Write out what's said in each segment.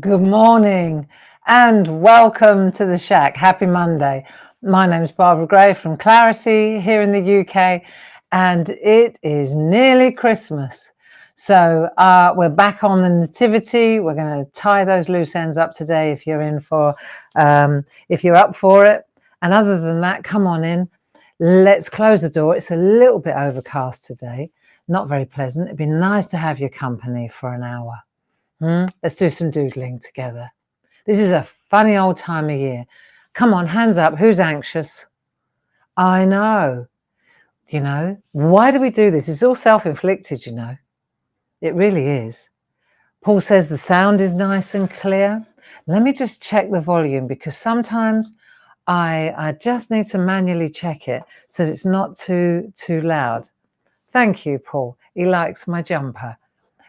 Good morning and welcome to the SHAC. Happy Monday. My name's Barbara Gray from Clarity here in the UK, and it is nearly Christmas. So we're back on the Nativity. We're going to tie those loose ends up today if you're up for it. And other than that, come on in. Let's close the door. It's a little bit overcast today. Not very pleasant. It'd be nice to have your company for an hour. Let's do some doodling together. This is a funny old time of year. Come on, hands up. Who's anxious? I know. Why do we do this? It's all self-inflicted, It really is. Paul says the sound is nice and clear. Let me just check the volume because sometimes I just need to manually check it so that it's not too loud. Thank you, Paul. He likes my jumper.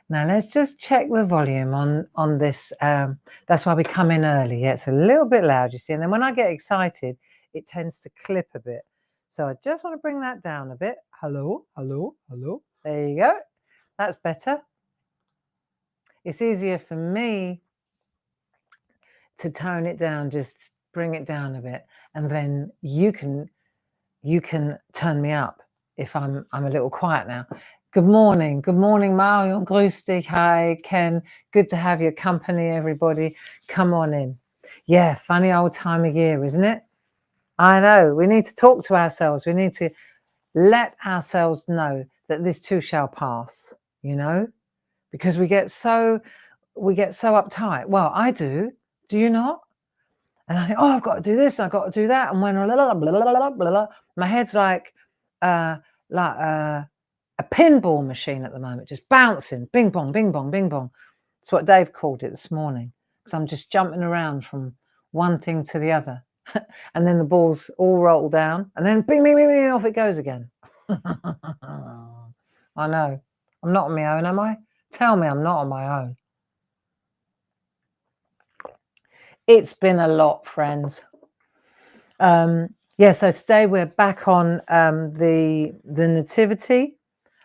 Now let's just check the volume on this. That's why we come in early. Yeah, it's a little bit loud, you see. And then when I get excited, it tends to clip a bit. So I just want to bring that down a bit. Hello, hello, hello. There you go. That's better. It's easier for me to tone it down, just bring it down a bit. And then you can turn me up if I'm a little quiet now. Good morning, Marion. Grüß dich. Hi, Ken. Good to have your company, everybody. Come on in. Yeah, funny old time of year, isn't it? I know. We need to talk to ourselves. We need to let ourselves know that this too shall pass, because we get so uptight. Well, I do. Do you not? And I think, oh, I've got to do this, I've got to do that. And when my head's like a pinball machine at the moment, just bouncing, bing bong, bing bong, bing bong. That's what Dave called it this morning, because I'm just jumping around from one thing to the other. And then the balls all roll down, and then bing, bing, bing, bing, off it goes again. I know. I'm not on my own, am I? Tell me I'm not on my own. It's been a lot, friends. So today we're back on the Nativity.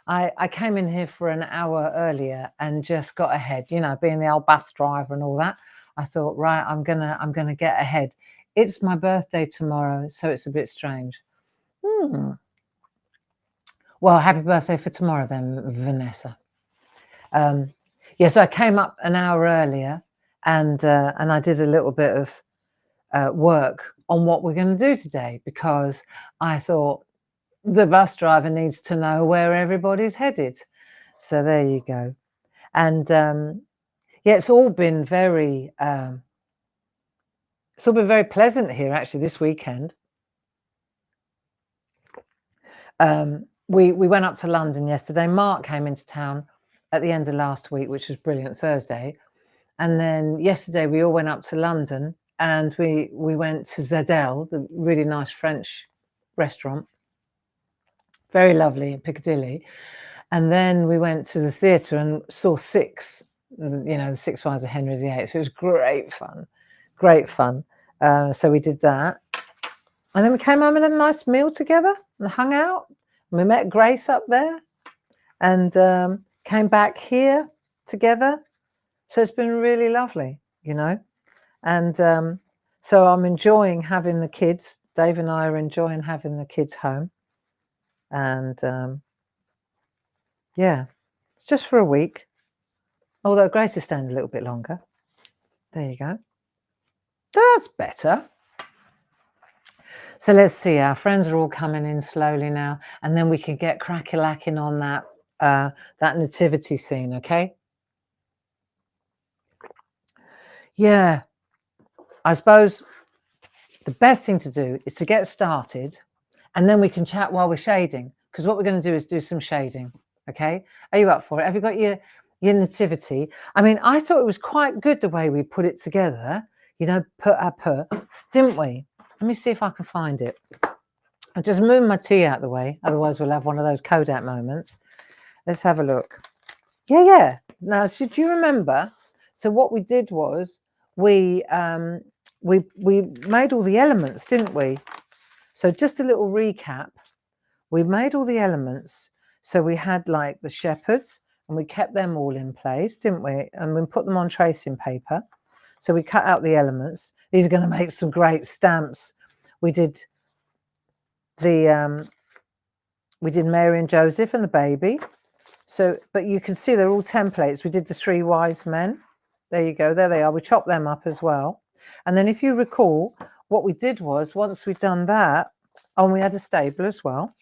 I came in here for an hour earlier and just got ahead, being the old bus driver and all that. I thought, right, I'm gonna get ahead. It's my birthday tomorrow, so it's a bit strange. Well, happy birthday for tomorrow then, Vanessa. So I came up an hour earlier and I did a little bit of work on what we're going to do today, because I thought the bus driver needs to know where everybody's headed. So there you go. And it's all been very pleasant here actually this weekend. We went up to London yesterday. Mark came into town at the end of last week, which was brilliant, Thursday. And then yesterday we all went up to London and we went to Zadel, the really nice French restaurant. Very lovely in Piccadilly. And then we went to the theatre and saw Six, the 6 Wives of Henry VIII. It was great fun. So we did that. And then we came home and had a nice meal together and hung out. And we met Grace up there and came back here together. So it's been really lovely, And so I'm enjoying having the kids. Dave and I are enjoying having the kids home. And it's just for a week. Although Grace is staying a little bit longer. There you go. That's better. So let's see. Our friends are all coming in slowly now, and then we can get crack-a-lacking on that nativity scene. Okay. Yeah. I suppose the best thing to do is to get started, and then we can chat while we're shading. Because what we're going to do is do some shading. Okay. Are you up for it? Have you got your nativity? I mean, I thought it was quite good the way we put it together. Didn't we? Let me see if I can find it. I'll just move my tea out of the way. Otherwise, we'll have one of those Kodak moments. Let's have a look. Yeah. Now, so do you remember? So what we did was we made all the elements, didn't we? So just a little recap. We made all the elements. So we had like the shepherds and we kept them all in place, didn't we? And we put them on tracing paper. So we cut out the elements. These are going to make some great stamps. We did the we did Mary and Joseph and the baby. So, but you can see they're all templates. We did the 3 wise men. There you go. There they are. We chopped them up as well. And then if you recall, what we did was, once we'd done that, and we had a stable as well.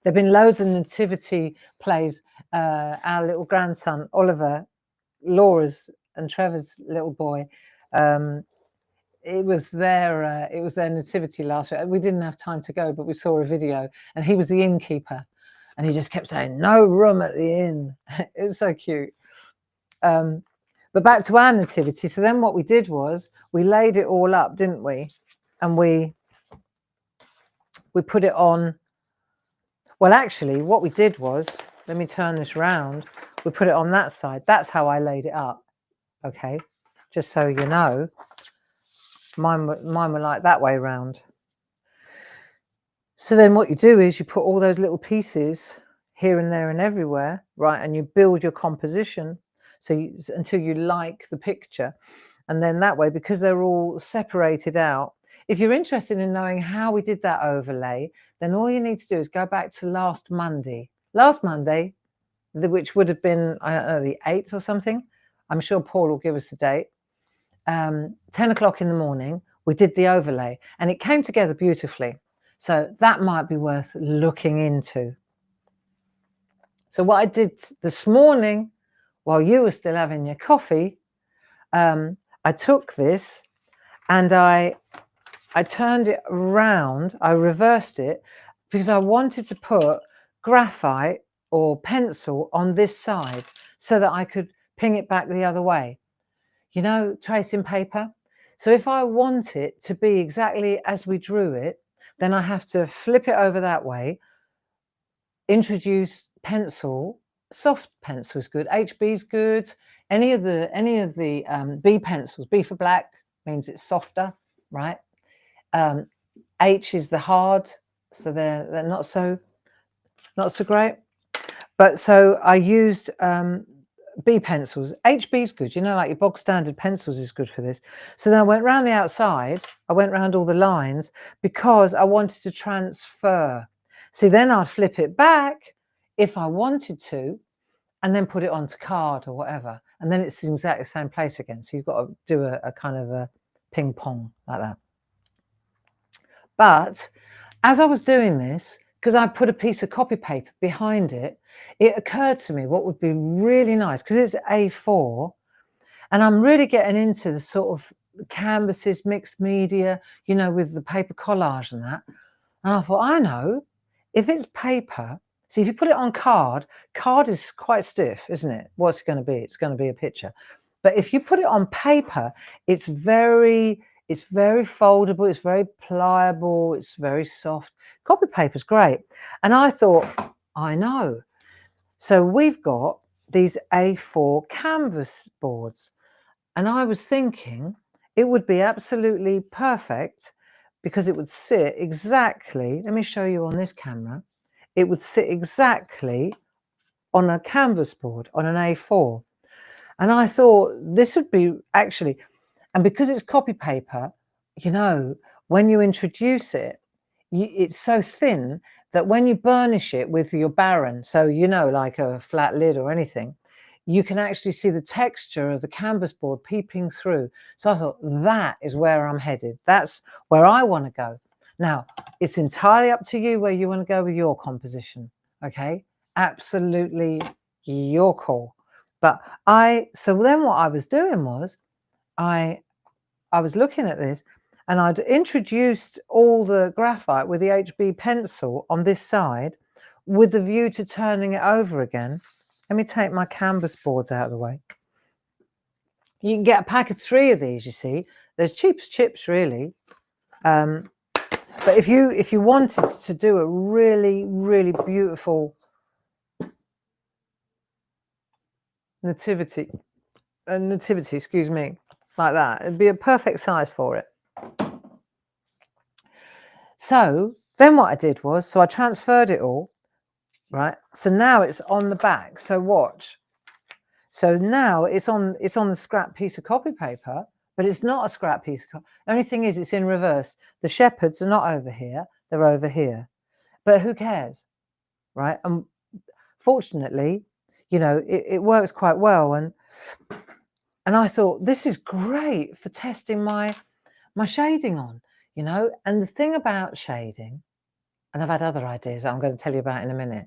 There've been loads of nativity plays. Our little grandson, Oliver, Laura's and Trevor's little boy, it was their nativity last week. We didn't have time to go, but we saw a video, and he was the innkeeper, and he just kept saying, "No room at the inn." It was so cute. But back to our nativity. So then what we did was we laid it all up, didn't we? And we put it on. Well, actually, what we did was, let me turn this round. We put it on that side. That's how I laid it up. Okay, just so you know. Mine were like that way round. So then what you do is you put all those little pieces here and there and everywhere, right? And you build your composition until you like the picture. And then that way, because they're all separated out, if you're interested in knowing how we did that overlay, then all you need to do is go back to last Monday, which would have been, I don't know, the 8th or something. I'm sure Paul will give us the date. 10 o'clock in the morning, we did the overlay and it came together beautifully. So that might be worth looking into. So what I did this morning, while you were still having your coffee, I took this and I turned it around, I reversed it, because I wanted to put graphite or pencil on this side so that I could ping it back the other way. You know, tracing paper. So if I want it to be exactly as we drew it, then I have to flip it over that way, introduce pencil. Soft pencil is good. HB is good. Any of the B pencils. B for black means it's softer, right? H is the hard, so they're not so great. But so I used B pencils. HB is good, you know, like your bog standard pencils is good for this. So then I went round the outside, I went round all the lines because I wanted to transfer. See, then I'd flip it back if I wanted to, and then put it onto card or whatever. And then it's in exactly the same place again. So you've got to do a kind of a ping pong like that. But as I was doing this, because I put a piece of copy paper behind it, it occurred to me what would be really nice, because it's A4, and I'm really getting into the sort of canvases, mixed media, you know, with the paper collage and that. And I thought, I know, if it's paper, see, if you put it on card is quite stiff, isn't it? What's it going to be? It's going to be a picture. But if you put it on paper, it's very foldable, it's very pliable, it's very soft. Copy paper's great. And I thought, I know. So we've got these A4 canvas boards. And I was thinking it would be absolutely perfect because it would sit exactly, let me show you on this camera, it would sit exactly on a canvas board, on an A4. And I thought this would be actually, and because it's copy paper, you know, when you introduce it, it's so thin that when you burnish it with your Baron, so, you know, like a flat lid or anything, you can actually see the texture of the canvas board peeping through. So I thought, that is where I'm headed. That's where I want to go. Now, it's entirely up to you where you want to go with your composition. Okay, absolutely your call. But so then what I was doing was I was looking at this and I'd introduced all the graphite with the HB pencil on this side with the view to turning it over again. Let me take my canvas boards out of the way. You can get a pack of 3 of these, you see. There's cheap as chips, really. But if you wanted to do a really, really beautiful nativity, excuse me, like that, it'd be a perfect size for it. So then what I did was, so I transferred it all, right? So now it's on the back. So watch. So now it's on the scrap piece of copy paper, but it's not a scrap piece of copy. The only thing is it's in reverse. The shepherds are not over here, they're over here. But who cares, right? And fortunately, you know, it works quite well. And I thought, this is great for testing my shading on, you know. And the thing about shading, and I've had other ideas I'm going to tell you about in a minute,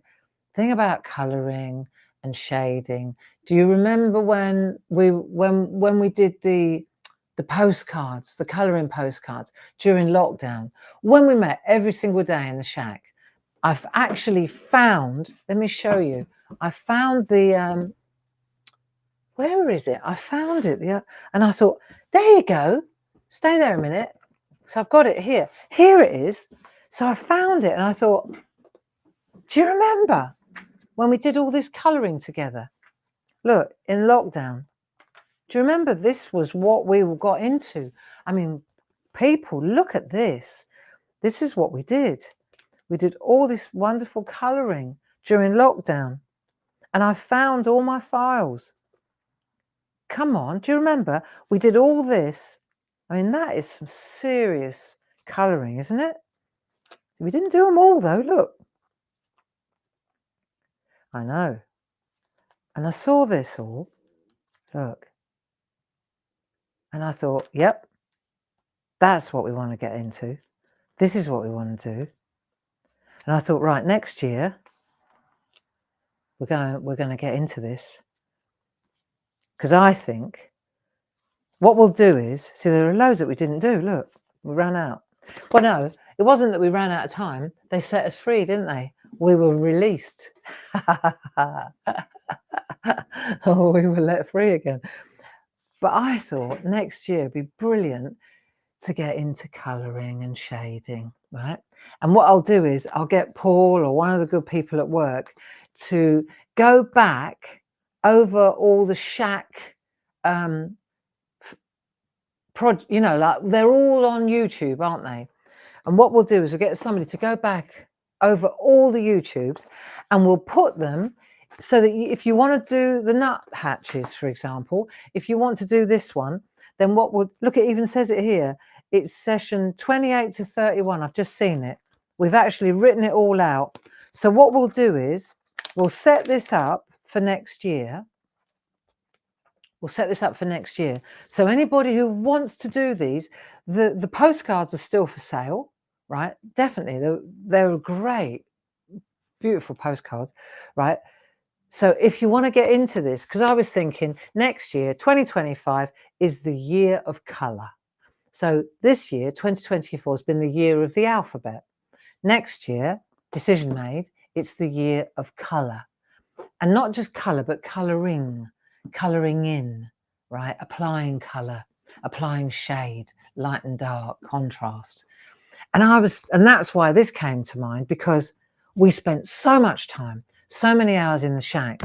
thing about colouring and shading. Do you remember when we did the postcards, the colouring postcards during lockdown, when we met every single day in the shack? I've actually found, let me show you, I found the where is it? I found it, and I thought, there you go, stay there a minute. So I've got it here. Here it is. So I found it and I thought, do you remember when we did all this colouring together? Look, in lockdown. Do you remember this was what we got into? I mean, people, look at this. This is what we did. We did all this wonderful colouring during lockdown. And I found all my files. Come on, do you remember? We did all this. I mean, that is some serious colouring, isn't it? We didn't do them all, though. Look. I know. And I saw this all. Look. And I thought, yep, that's what we want to get into. This is what we want to do. And I thought, right, next year, we're going to get into this. Because I think what we'll do is, see, there are loads that we didn't do. Look, we ran out. Well, no, it wasn't that we ran out of time. They set us free, didn't they? We were released. Oh, we were let free again. But I thought next year would be brilliant to get into colouring and shading, right? And what I'll do is I'll get Paul or one of the good people at work to go back over all the SHAC you know, like they're all on YouTube, aren't they? And what we'll do is we'll get somebody to go back over all the YouTubes and we'll put them so that if you want to do the nut hatches, for example, if you want to do this one, then what we'll look, it even says it here, it's session 28 to 31. I've just seen it. We've actually written it all out. So what we'll do is we'll set this up for next year. We'll set this up for next year. So anybody who wants to do these, the postcards are still for sale, right? Definitely. They're great, beautiful postcards, right? So if you want to get into this, because I was thinking next year, 2025, is the year of colour. So this year, 2024, has been the year of the alphabet. Next year, decision made, it's the year of colour. And not just colour, but colouring in, right? Applying colour, applying shade, light and dark, contrast. And that's why this came to mind, because we spent so much time, so many hours in the shack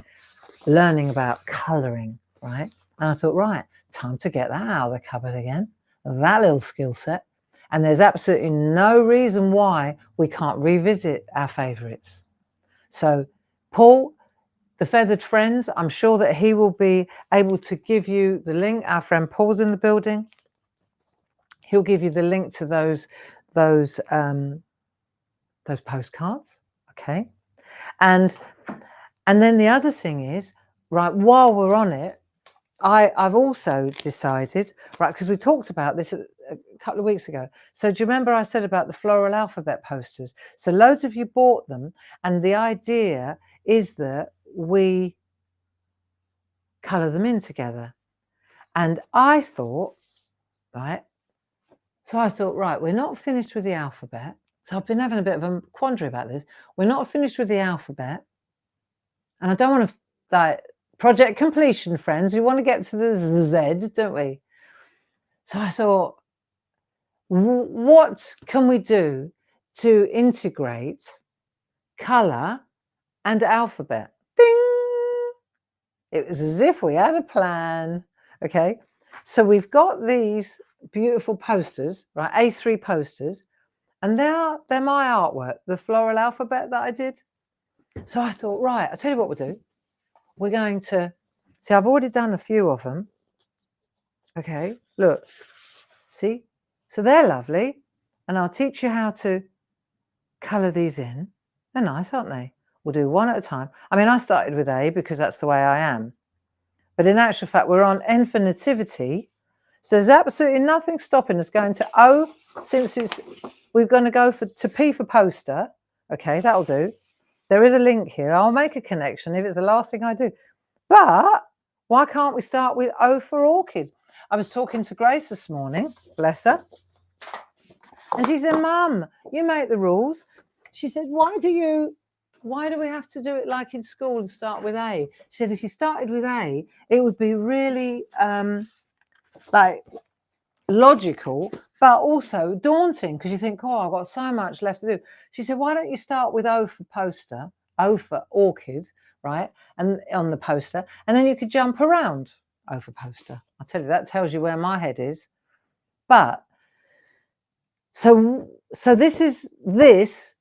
learning about colouring, right? And I thought, right, time to get that out of the cupboard again, that little skill set. And there's absolutely no reason why we can't revisit our favourites. So Paul, the Feathered Friends, I'm sure that he will be able to give you the link. Our friend Paul's in the building. He'll give you the link to those postcards, okay? And then the other thing is, right, while we're on it, I've also decided, right, because we talked about this a couple of weeks ago. So do you remember I said about the floral alphabet posters? So loads of you bought them, and the idea is that we colour them in together. And I thought, right, we're not finished with the alphabet. So I've been having a bit of a quandary about this. We're not finished with the alphabet. And I don't want to, like, project completion, friends. We want to get to the Z, don't we? So I thought, what can we do to integrate colour and alphabet? Ding! It was as if we had a plan. Okay, so we've got these beautiful posters, right? A3 posters, and they're my artwork, the floral alphabet that I did. So I thought, right, I'll tell you what we'll do. We're going to See, I've already done a few of them. Okay, look, see? So they're lovely. And I'll teach you how to colour these in. They're nice, aren't they? We'll do one at a time. I mean, I started with A because that's the way I am. But in actual fact, we're on N for Nativity. So there's absolutely nothing stopping us going to O, since we're going to go to P for poster. Okay, that'll do. There is a link here. I'll make a connection if it's the last thing I do. But why can't we start with O for orchid? I was talking to Grace this morning, bless her. And she said, Mum, you make the rules. She said, why do we have to do it like in school and start with A? She said, if you started with A, it would be really like logical, but also daunting, because you think, oh, I've got so much left to do. She said, why don't you start with O for poster, O for orchid, right? And on the poster, and then you could jump around O for poster. I tell you, that tells you where my head is. But so this is this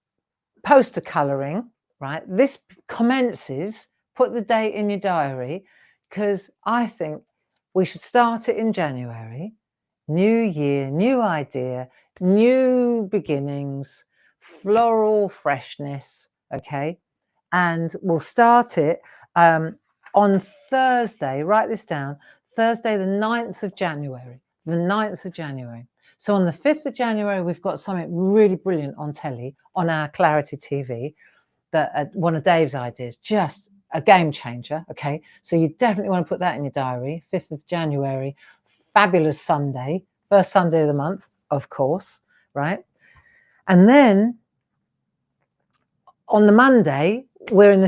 poster colouring, right? This commences, put the date in your diary, because I think we should start it in January. New year, new idea, new beginnings, floral freshness, okay? And we'll start it on Thursday, write this down, Thursday the 9th of January, the 9th of January. So on the 5th of January, we've got something really brilliant on telly, on our Clarity TV, that one of Dave's ideas, just a game changer, okay? So you definitely want to put that in your diary, 5th of January, fabulous Sunday, first Sunday of the month, of course, right? And then on the Monday, we're in the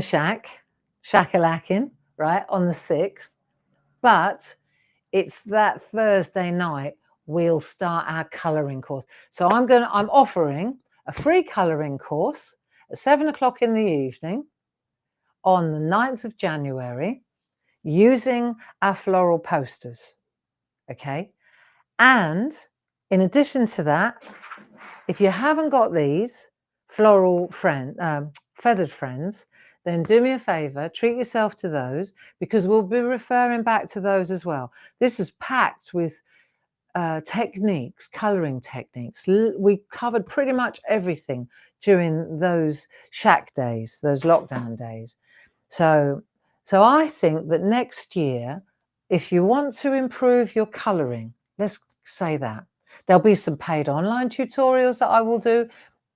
shack-a-lacking, right, on the 6th. But it's that Thursday night we'll start our colouring course. So I'm offering a free colouring course at 7 o'clock in the evening on the 9th of January using our floral posters, okay? And in addition to that, if you haven't got these floral feathered friends, then do me a favour, treat yourself to those, because we'll be referring back to those as well. This is packed with techniques, colouring techniques. We covered pretty much everything during those SHAC days, those lockdown days. So I think that next year, if you want to improve your colouring, let's say that, there'll be some paid online tutorials that I will do,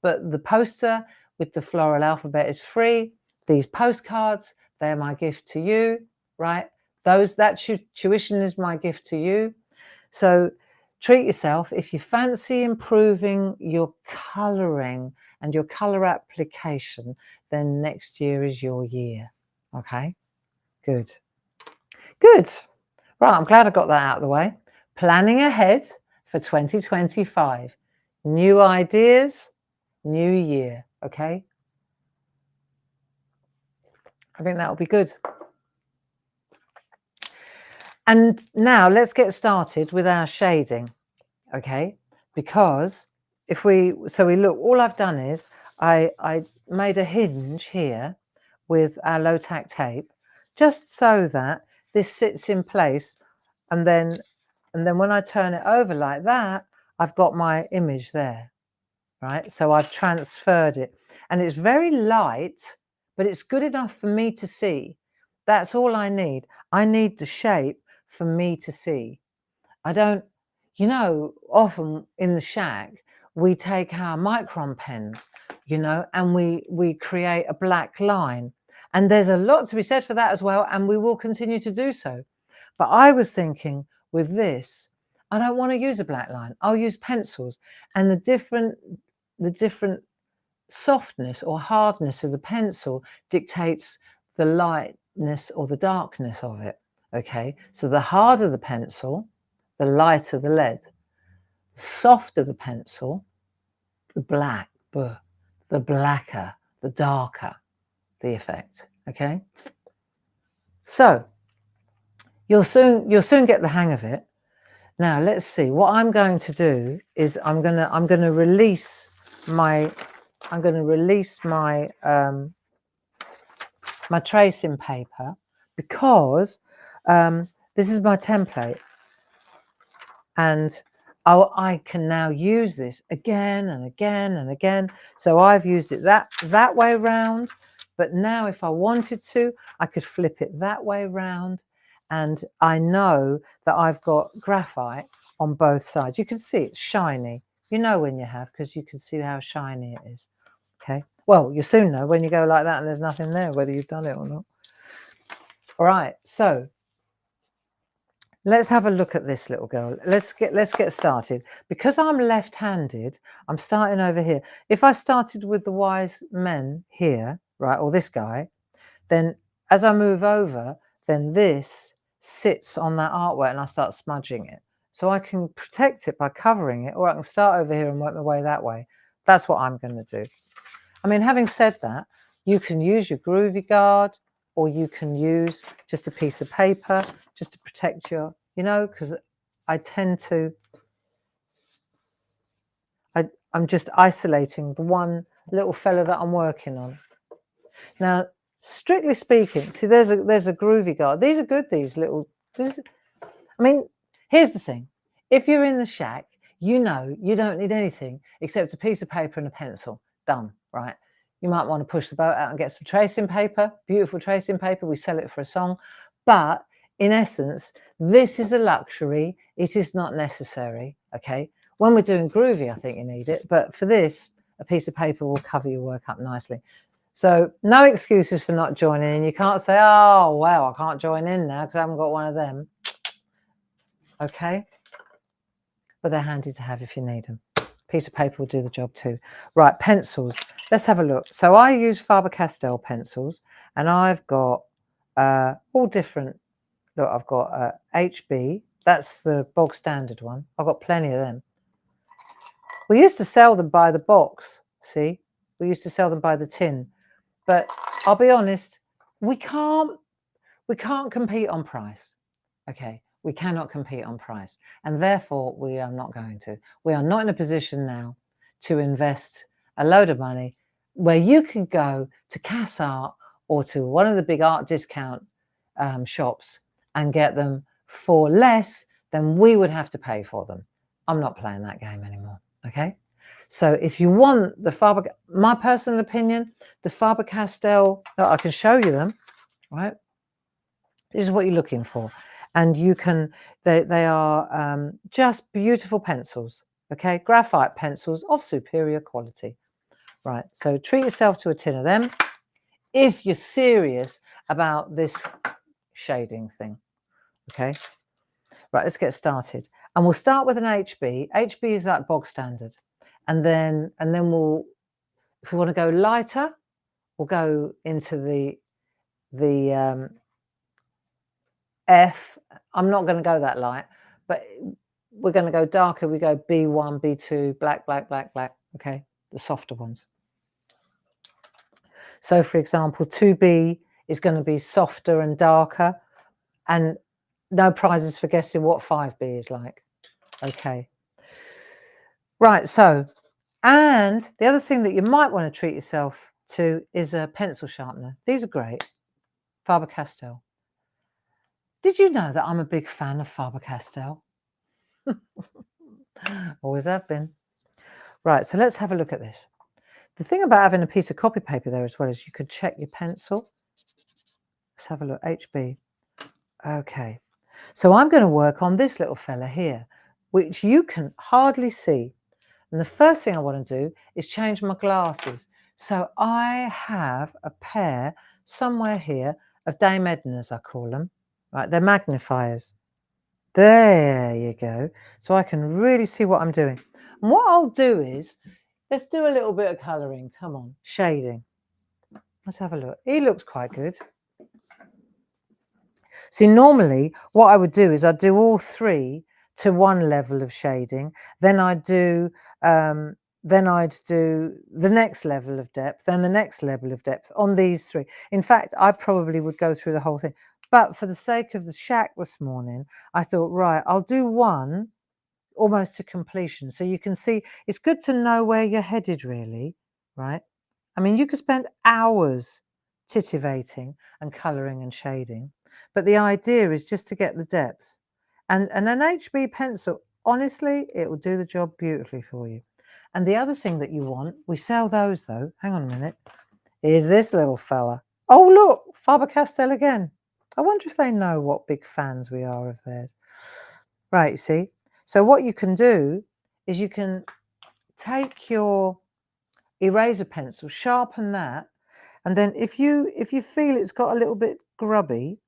but the poster with the floral alphabet is free. These postcards, they're my gift to you, right? That tuition is my gift to you. So treat yourself. If you fancy improving your colouring and your colour application, then next year is your year. Okay, good. Right, I'm glad I got that out of the way. Planning ahead for 2025. New ideas, new year, okay? I think that'll be good. And now let's get started with our shading, okay? Because look, all I've done is I made a hinge here with our low tack tape, just so that this sits in place, and then when I turn it over like that, I've got my image there, right? So I've transferred it, and it's very light, but it's good enough for me to see. That's all I need. I need the shape for me to see. I don't, often in the shack, we take our micron pens, and we create a black line. And there's a lot to be said for that as well, and we will continue to do so. But I was thinking with this, I don't want to use a black line. I'll use pencils, and the different softness or hardness of the pencil dictates the lightness or the darkness of it. Okay, so the harder the pencil, the lighter the lead. The softer the pencil, the blacker, the darker the effect. Okay, so you'll soon get the hang of it. Now let's see. What I'm going to do is I'm going to release my my tracing paper, because This is my template, and I can now use this again and again and again. So I've used it that way round, but now if I wanted to, I could flip it that way round, and I know that I've got graphite on both sides. You can see it's shiny. You know when you have, because you can see how shiny it is. Okay, well, you soon know when you go like that and there's nothing there, whether you've done it or not. All right, so let's have a look at this little girl. Let's get started. Because I'm left-handed, I'm starting over here. If I started with the wise men here, right, or this guy, then as I move over, then this sits on that artwork and I start smudging it. So I can protect it by covering it, or I can start over here and work my way that way. That's what I'm going to do. I mean, having said that, you can use your groovy guard, or you can use just a piece of paper just to protect your, you know, because I tend to, I'm just isolating the one little fella that I'm working on. Now, strictly speaking, see, there's a groovy guard. These are good, these little, I mean, here's the thing. If you're in the shack, you know you don't need anything except a piece of paper and a pencil. Done, right? You might want to push the boat out and get some tracing paper, beautiful tracing paper. We sell it for a song. But in essence, this is a luxury. It is not necessary, okay? When we're doing groovy, I think you need it. But for this, a piece of paper will cover your work up nicely. So no excuses for not joining in. You can't say, oh, well, I can't join in now because I haven't got one of them. Okay? But they're handy to have if you need them. Piece of paper will do the job too. Right, pencils. Let's have a look. So I use Faber-Castell pencils, and I've got all different. Look, I've got HB. That's the bog standard one. I've got plenty of them. We used to sell them by the box. See, we used to sell them by the tin. But I'll be honest, we can't compete on price. Okay, we cannot compete on price, and therefore we are not going to. We are not in a position now to invest a load of money where you can go to Cass Art or to one of the big art discount shops and get them for less than we would have to pay for them. I'm not playing that game anymore. Okay. So if you want the my personal opinion, the Faber-Castell, I can show you them, right? This is what you're looking for. And you can, they are just beautiful pencils, okay? Graphite pencils of superior quality, right? So treat yourself to a tin of them if you're serious about this shading thing, okay? Right, let's get started. And we'll start with an HB. HB is that bog standard. And then we'll, if we want to go lighter, we'll go into the F. I'm not going to go that light, but we're going to go darker. We go B1, B2, black, black, black, black. Okay, the softer ones. So, for example, 2B is going to be softer and darker, and no prizes for guessing what 5B is like. Okay. Right, so, and the other thing that you might want to treat yourself to is a pencil sharpener. These are great. Faber-Castell. Did you know that I'm a big fan of Faber-Castell? Always have been. Right, so let's have a look at this. The thing about having a piece of copy paper there as well is you could check your pencil. Let's have a look, HB. Okay, so I'm going to work on this little fella here, which you can hardly see. And the first thing I want to do is change my glasses. So I have a pair somewhere here of Dame Edna's, I call them. Right, they're magnifiers. There you go. So I can really see what I'm doing. And what I'll do is, let's do a little bit of colouring. Come on, shading. Let's have a look. He looks quite good. See, normally what I would do is I'd do all three to one level of shading. Then I'd do the next level of depth, then the next level of depth on these three. In fact, I probably would go through the whole thing. But for the sake of the shack this morning, I thought, right, I'll do one almost to completion. So you can see it's good to know where you're headed, really, right? I mean, you could spend hours titivating and colouring and shading. But the idea is just to get the depth. And an HB pencil, honestly, it will do the job beautifully for you. And the other thing that you want, we sell those though, hang on a minute, is this little fella. Oh look, Faber-Castell again. I wonder if they know what big fans we are of theirs. Right, you see? So what you can do is you can take your eraser pencil, sharpen that, and then if you feel it's got a little bit grubby,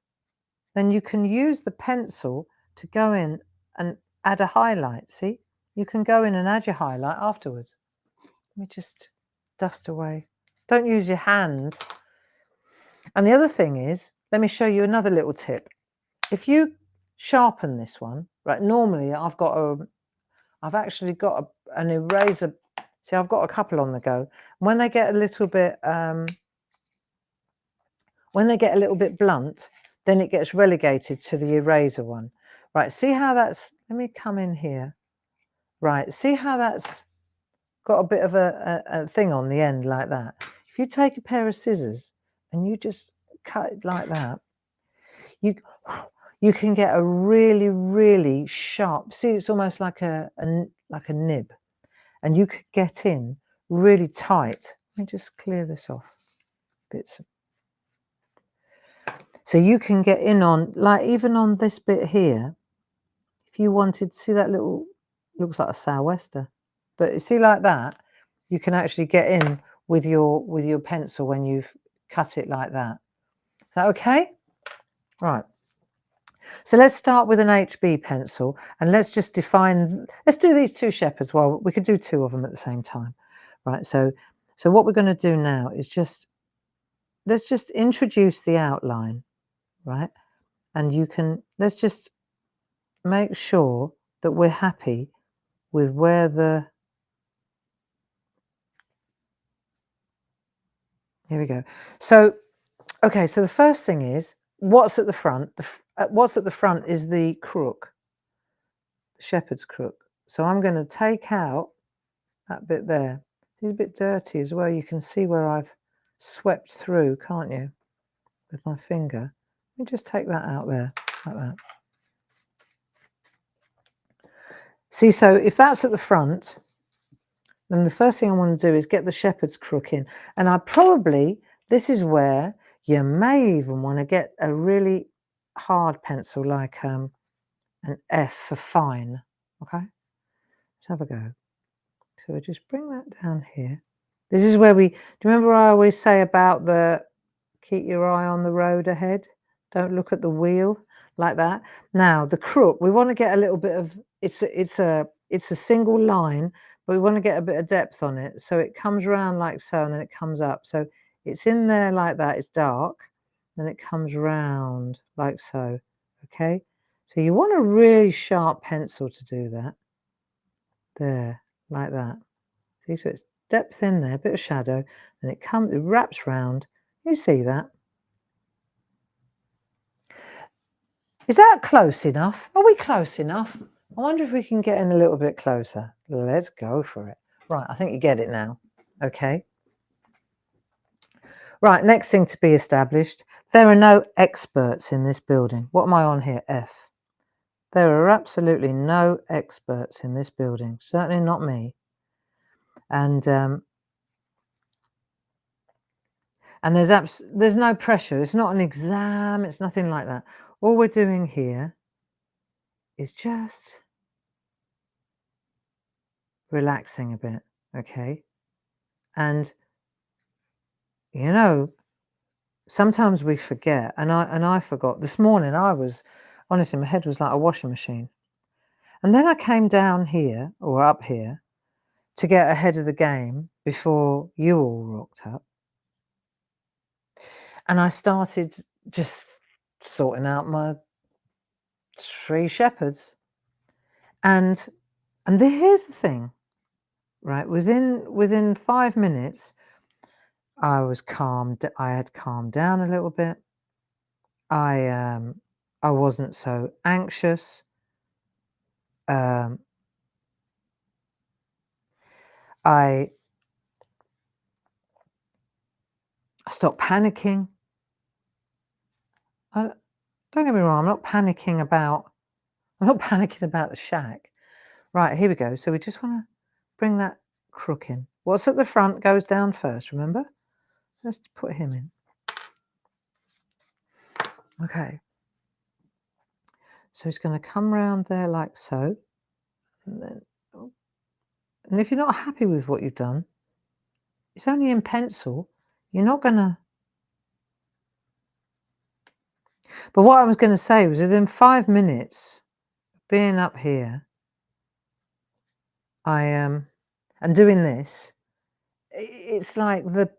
then you can use the pencil to go in and add a highlight. See? You can go in and add your highlight afterwards. Let me just dust away. Don't use your hand. And the other thing is, let me show you another little tip. If you sharpen this one, right, normally I've actually got an eraser. See, I've got a couple on the go. When they get a little bit, blunt, then it gets relegated to the eraser one. Right, see how that's, let me come in here. Right, see how that's got a bit of a thing on the end like that. If you take a pair of scissors and you just cut it like that, you can get a really, really sharp, see, it's almost like a nib, and you could get in really tight. Let me just clear this off bits. So you can get in on, like, even on this bit here, if you wanted to see that little, looks like a sou'wester, but you see like that, you can actually get in with your pencil when you've cut it like that. Is that okay? Right. So let's start with an HB pencil, and let's just define, let's do these two shepherds. Well, we could do two of them at the same time. Right, so what we're going to do now is let's just introduce the outline, right? And let's just make sure that we're happy with where here we go. So, okay, so the first thing is, what's at the front? What's at the front is the crook, the shepherd's crook. So I'm going to take out that bit there. It's a bit dirty as well. You can see where I've swept through, can't you, with my finger? Let me just take that out there, like that. See, so if that's at the front, then the first thing I want to do is get the shepherd's crook in. And this is where you may even want to get a really hard pencil, like an F for fine. Okay, let's have a go. So we just bring that down here. This is where do you remember I always say about keep your eye on the road ahead, don't look at the wheel, like that. Now the crook, we want to get a little bit of, it's a single line, but we want to get a bit of depth on it. So it comes around like so, and then it comes up. So it's in there like that, it's dark, then it comes round like so. Okay, so you want a really sharp pencil to do that. There, like that. See, so it's depth in there, a bit of shadow, and it wraps round. You see that? Is that close enough? Are we close enough? I wonder if we can get in a little bit closer. Let's go for it. Right, I think you get it now. Okay. Right, next thing to be established. There are no experts in this building. What am I on here? F. There are absolutely no experts in this building. Certainly not me. And there's no pressure. It's not an exam. It's nothing like that. All we're doing here is just relaxing a bit, okay? And you know, sometimes we forget, and I forgot. This morning honestly, my head was like a washing machine. And then I came down here, or up here, to get ahead of the game before you all rocked up. And I started just sorting out my 3 shepherds. And here's the thing, right? Within 5 minutes, I was calmed. I had calmed down a little bit. I wasn't so anxious. I stopped panicking. Don't get me wrong, I'm not panicking about the shack. Right, here we go. So we just want to bring that crook in. What's at the front goes down first, remember? Let's put him in. Okay. So he's going to come round there like so. And then, and if you're not happy with what you've done, it's only in pencil. You're not going to... But what I was going to say was within 5 minutes being up here, and doing this, it's like the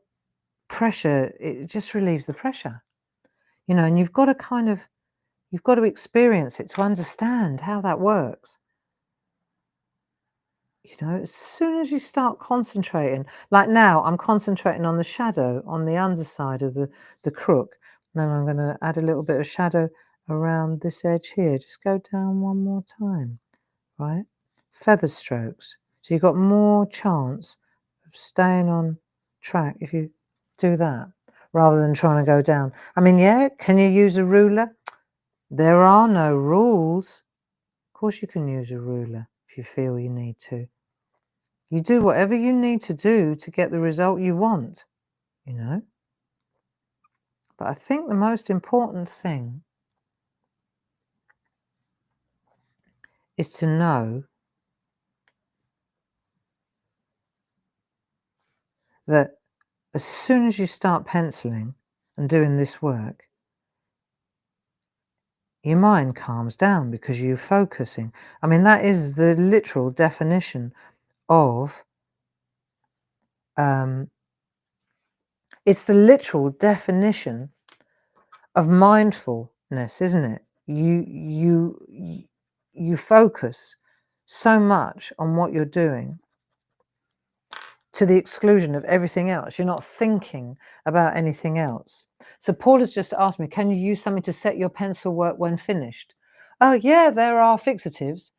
pressure, it just relieves the pressure, you know, and you've got to experience it to understand how that works. You know, as soon as you start concentrating, like now I'm concentrating on the shadow on the underside of the crook. Then I'm going to add a little bit of shadow around this edge here. Just go down one more time, right? Feather strokes. So you've got more chance of staying on track if you do that, rather than trying to go down. I mean, yeah, can you use a ruler? There are no rules. Of course you can use a ruler if you feel you need to. You do whatever you need to do to get the result you want, you know. But I think the most important thing is to know that as soon as you start penciling and doing this work, your mind calms down because you're focusing. I mean, that is the literal definition of, it's the literal definition of mindfulness, isn't it? You focus so much on what you're doing to the exclusion of everything else. You're not thinking about anything else. So Paul has just asked me, can you use something to set your pencil work when finished? Oh yeah, there are fixatives.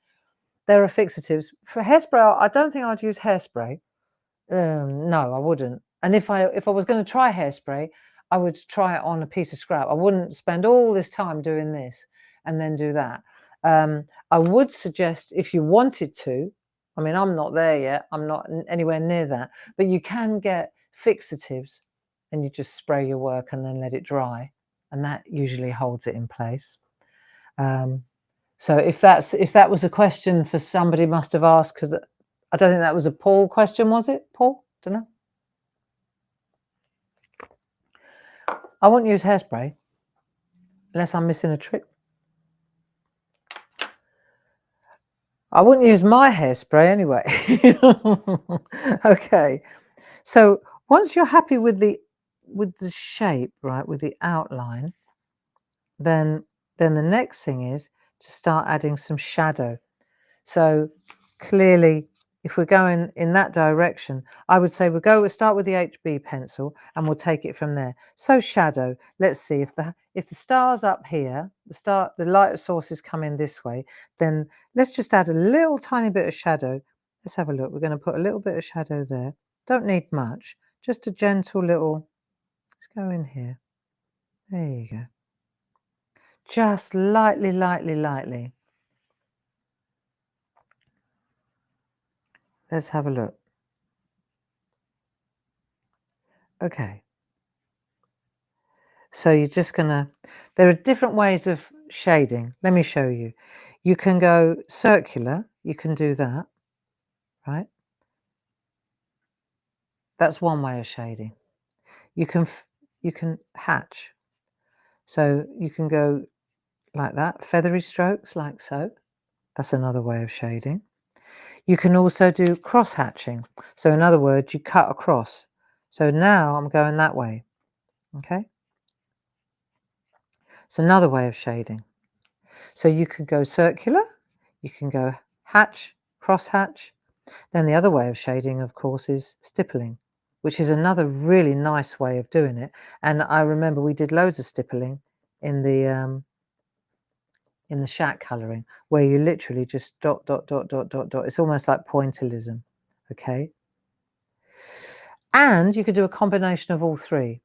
There are fixatives. For hairspray, I don't think I'd use hairspray. No, I wouldn't. And if I was going to try hairspray, I would try it on a piece of scrap. I wouldn't spend all this time doing this and then do that. I would suggest, if you wanted to, I mean, I'm not there yet. I'm not anywhere near that. But you can get fixatives and you just spray your work and then let it dry. And that usually holds it in place. So if that was a question for somebody must have asked, because I don't think that was a Paul question, was it, Paul? Don't know. I won't use hairspray unless I'm missing a trick. I wouldn't use my hairspray anyway. Okay. So once you're happy with the shape, right, with the outline, then the next thing is to start adding some shadow. So clearly, if we're going in that direction, I would say we'll start with the HB pencil and we'll take it from there. So shadow, let's see if the star's up here, the light source is coming this way, then let's just add a little tiny bit of shadow. Let's have a look. We're going to put a little bit of shadow there. Don't need much, just a gentle little, let's go in here. There you go. Just lightly, lightly, lightly. Let's have a look. Okay. So you're just gonna, there are different ways of shading. Let me show you. You can go circular, you can do that, right? That's one way of shading. You can hatch. So you can go like that, feathery strokes like so. That's another way of shading. You can also do cross hatching. So in other words, you cut across. So now I'm going that way, okay? It's another way of shading. So you can go circular, you can go hatch, cross hatch. Then the other way of shading, of course, is stippling, which is another really nice way of doing it. And I remember we did loads of stippling in the SHAC colouring, where you literally just dot, dot, dot, dot, dot, dot. It's almost like pointillism, okay? And you could do a combination of all three.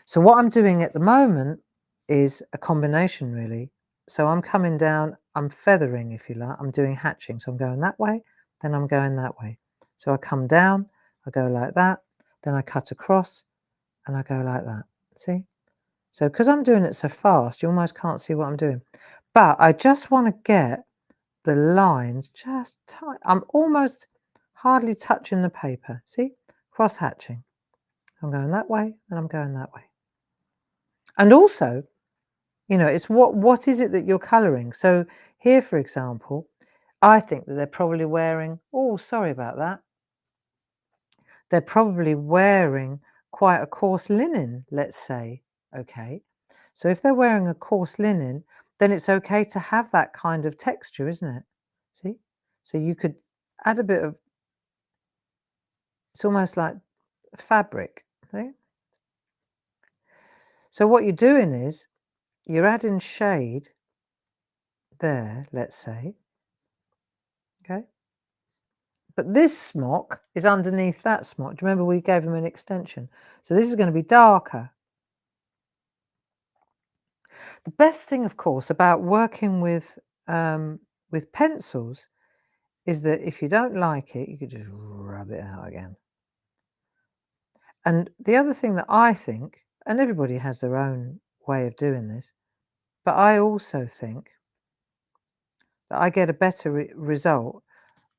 So what I'm doing at the moment is a combination really. So I'm coming down, I'm feathering, if you like, I'm doing hatching. So I'm going that way, then I'm going that way. So I come down, I go like that, then I cut across and I go like that. See? So because I'm doing it so fast, you almost can't see what I'm doing. But I just want to get the lines just tight. I'm almost hardly touching the paper. See? Cross hatching. I'm going that way and I'm going that way. And also, you know, it's what is it that you're colouring? So here, for example, I think that they're probably wearing, oh, sorry about that. They're probably wearing quite a coarse linen, let's say, okay? So if they're wearing a coarse linen, then it's okay to have that kind of texture, isn't it? See? So you could add a bit of, it's almost like fabric, see? So what you're doing is you're adding shade there, let's say, okay? But this smock is underneath that smock. Do you remember we gave him an extension? So this is going to be darker. The best thing, of course, about working with pencils is that if you don't like it, you could just rub it out again. And the other thing that I think, and everybody has their own way of doing this, but I also think that I get a better result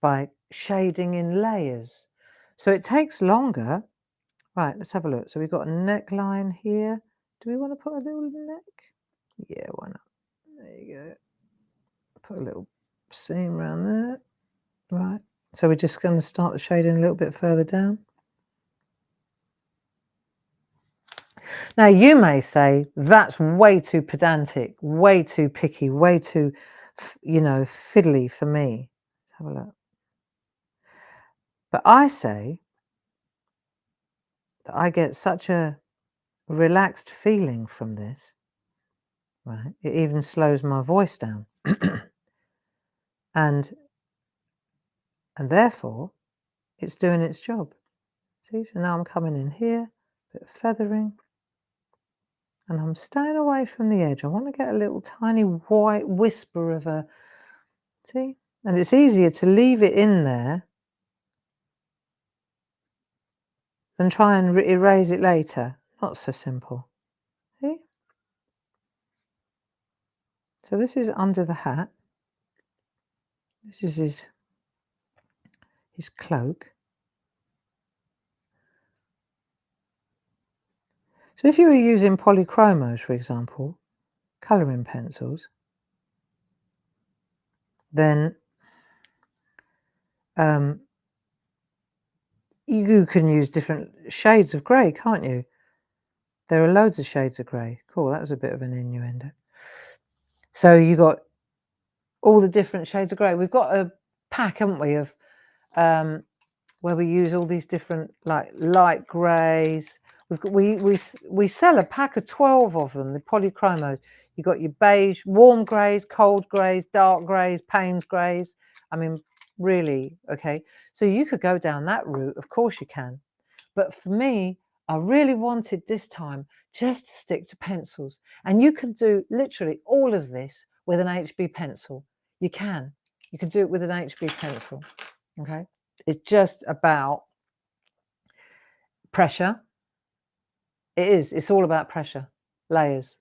by shading in layers. So it takes longer. Right, let's have a look. So we've got a neckline here. Do we want to put a little neck? Yeah, why not? There you go. Put a little seam around there. Right. So we're just going to start the shading a little bit further down. Now you may say that's way too pedantic, way too picky, way too, you know, fiddly for me. Let's have a look. But I say that I get such a relaxed feeling from this. Right. It even slows my voice down. and therefore it's doing its job. See, so now I'm coming in here, a bit of feathering, and I'm staying away from the edge. I want to get a little tiny white whisper of a, see, and it's easier to leave it in there than try and erase it later. Not so simple. See? So this is under the hat. This is his cloak. So if you were using polychromos, for example, colouring pencils, then you can use different shades of grey, can't you? There are loads of shades of grey. Cool, that was a bit of an innuendo. So you got all the different shades of grey. We've got a pack, haven't we, of where we use all these different like light greys. We've got we sell a pack of 12 of them, the polychromos. You got your beige, warm greys, cold greys, dark greys, Payne's greys. I mean, really, okay. So you could go down that route, of course you can. But for me, I really wanted this time just to stick to pencils. And you can do literally all of this with an HB pencil. You can do it with an HB pencil, okay? It's just about pressure. It is. It's all about pressure, layers.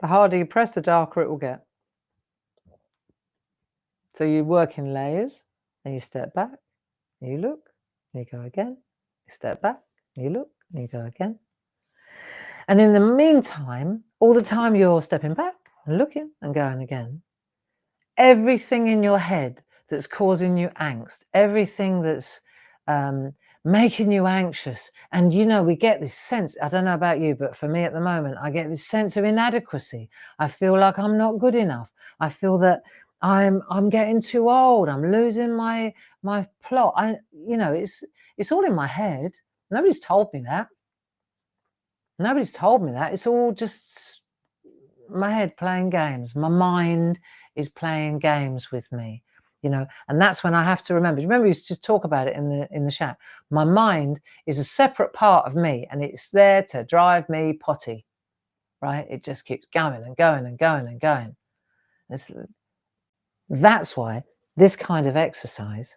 The harder you press, the darker it will get. So you work in layers, and you step back, and you look, and you go again. You step back, and you look, and you go again. And in the meantime, all the time you're stepping back and looking and going again. Everything in your head that's causing you angst, everything that's making you anxious. And, you know, we get this sense, I don't know about you, but for me at the moment, I get this sense of inadequacy. I feel like I'm not good enough. I feel that I'm getting too old. I'm losing my plot. You know, it's all in my head. Nobody's told me that. Nobody's told me that. It's all just my head playing games. My mind is playing games with me, you know, and that's when I have to remember. Remember, we used to talk about it in the chat. My mind is a separate part of me, and it's there to drive me potty. right? It just keeps going and going and going and going. That's why this kind of exercise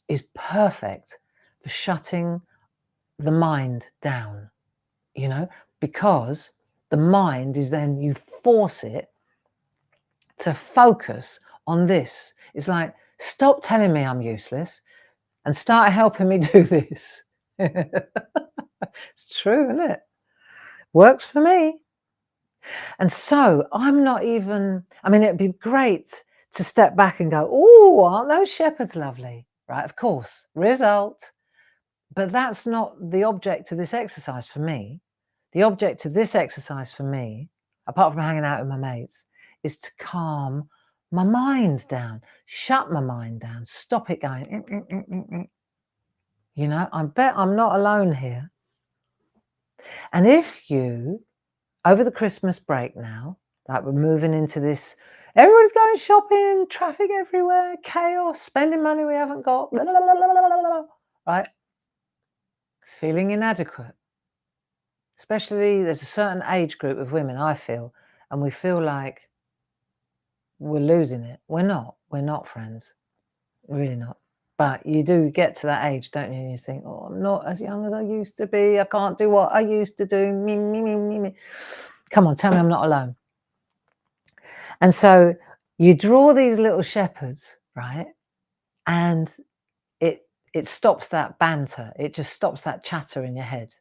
is perfect for shutting the mind down, you know, because the mind is then, you force it to focus on this. It's like, stop telling me I'm useless and start helping me do this. It's true, isn't it? Works for me. And so I'm not even, I mean, it'd be great to step back and go, oh, aren't those shepherds lovely? Right, of course, result. But that's not the object of this exercise for me. The object of this exercise for me, apart from hanging out with my mates, is to calm my mind down, shut my mind down, stop it going. You know, I bet I'm not alone here. And if you, over the Christmas break now, like we're moving into this, everybody's going shopping, traffic everywhere, chaos, spending money we haven't got, blah, blah, blah, blah, blah, blah, right? Feeling inadequate. Especially there's a certain age group of women, I feel, and we feel like we're losing it. We're not, friends. Really not. But you do get to that age, don't you? And you think, oh, I'm not as young as I used to be. I can't do what I used to do. Me, me, me, me, me. Come on, tell me I'm not alone. And so you draw these little shepherds, right? And it stops that banter. It just stops that chatter in your head.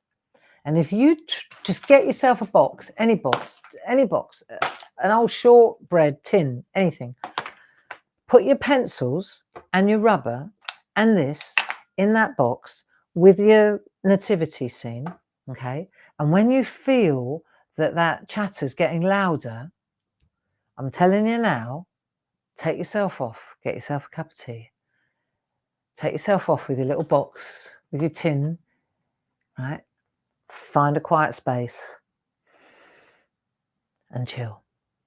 And if you just get yourself a box, any box, an old shortbread tin, anything, put your pencils and your rubber and this in that box with your nativity scene, okay? And when you feel that that chatter's getting louder, I'm telling you now, take yourself off, get yourself a cup of tea. Take yourself off with your little box, with your tin, right? Find a quiet space and chill.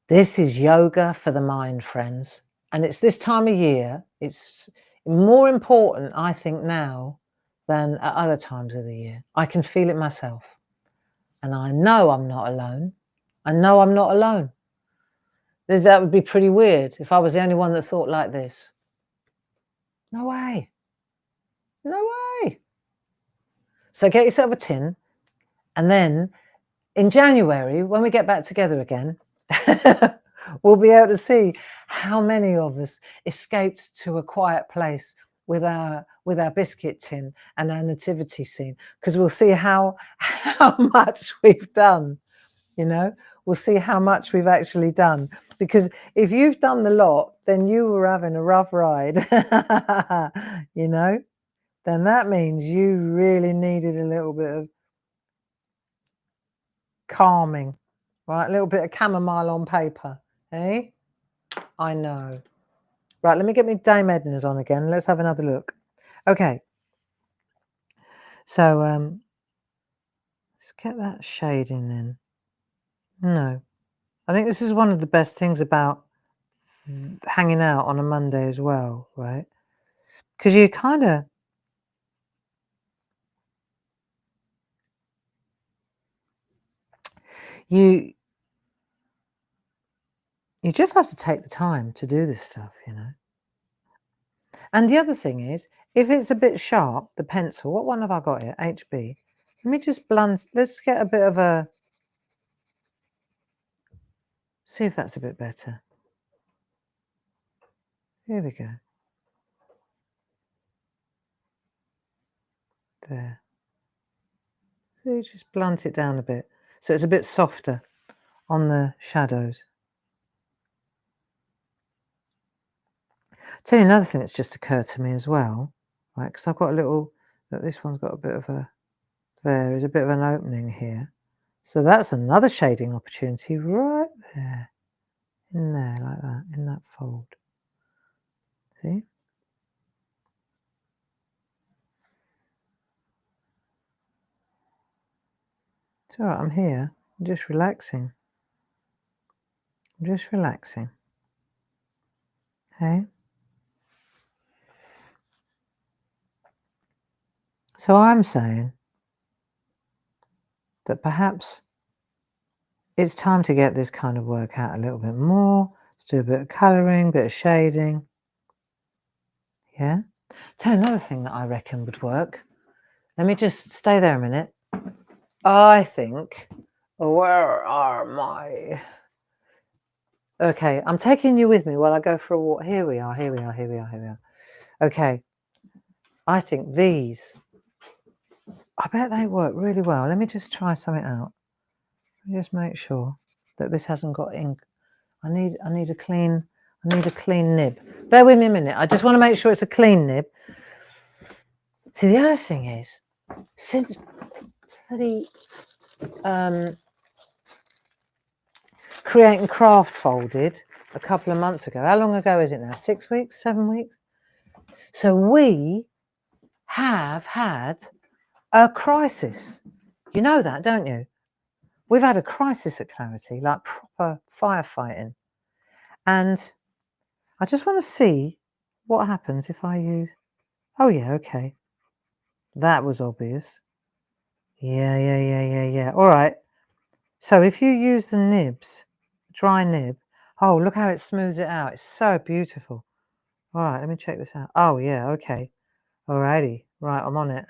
This is yoga for the mind, friends. And it's this time of year, it's more important, I think, now than at other times of the year. I can feel it myself. And I know I'm not alone. I know I'm not alone. That would be pretty weird if I was the only one that thought like this. No way. No way. So get yourself a tin. And then in January, when we get back together again, we'll be able to see how many of us escaped to a quiet place with our biscuit tin and our nativity scene, because we'll see how much we've done. You know, we'll see how much we've actually done, because if you've done the lot, then you were having a rough ride. You know, then that means you really needed a little bit of calming, right? A little bit of chamomile on paper, eh? I know. Right, let me get me Dame Edna's on again. Let's have another look. Okay. So let's get that shade in then. No. I think this is one of the best things about hanging out on a Monday as well, right? Because you kind of, you just have to take the time to do this stuff, you know. And the other thing is, if it's a bit sharp, the pencil, what one have I got here? HB. Let me just blunt, let's get a bit of a, see if that's a bit better. Here we go. There. So just blunt it down a bit, so it's a bit softer on the shadows. Tell you another thing that's just occurred to me as well, right? Because I've got a little, this one's got a bit of a, there is a bit of an opening here. So that's another shading opportunity right there, in there, like that, in that fold. See? It's all right, I'm here. I'm just relaxing. I'm just relaxing. Okay? So I'm saying that perhaps it's time to get this kind of work out a little bit more. Let's do a bit of colouring, bit of shading. Yeah. Tell you another thing that I reckon would work. Let me just stay there a minute. I think, where are my... Okay, I'm taking you with me while I go for a walk. Here we are, here we are, here we are, here we are. Okay, I think these, I bet they work really well. Let me just try something out. Just make sure that this hasn't got ink. I need a clean nib. Bear with me a minute. I just want to make sure it's a clean nib. See, the other thing is, since bloody Create and Craft folded a couple of months ago. How long ago is it now? 6 weeks, 7 weeks? So we have had a crisis. You know that, don't you? We've had a crisis at Clarity, like proper firefighting. And I just want to see what happens if I use... Oh, yeah, okay. That was obvious. Yeah. All right. So if you use the nibs, dry nib, oh, look how it smooths it out. It's so beautiful. All right, let me check this out. Oh, yeah, okay. Alrighty. Right, I'm on it.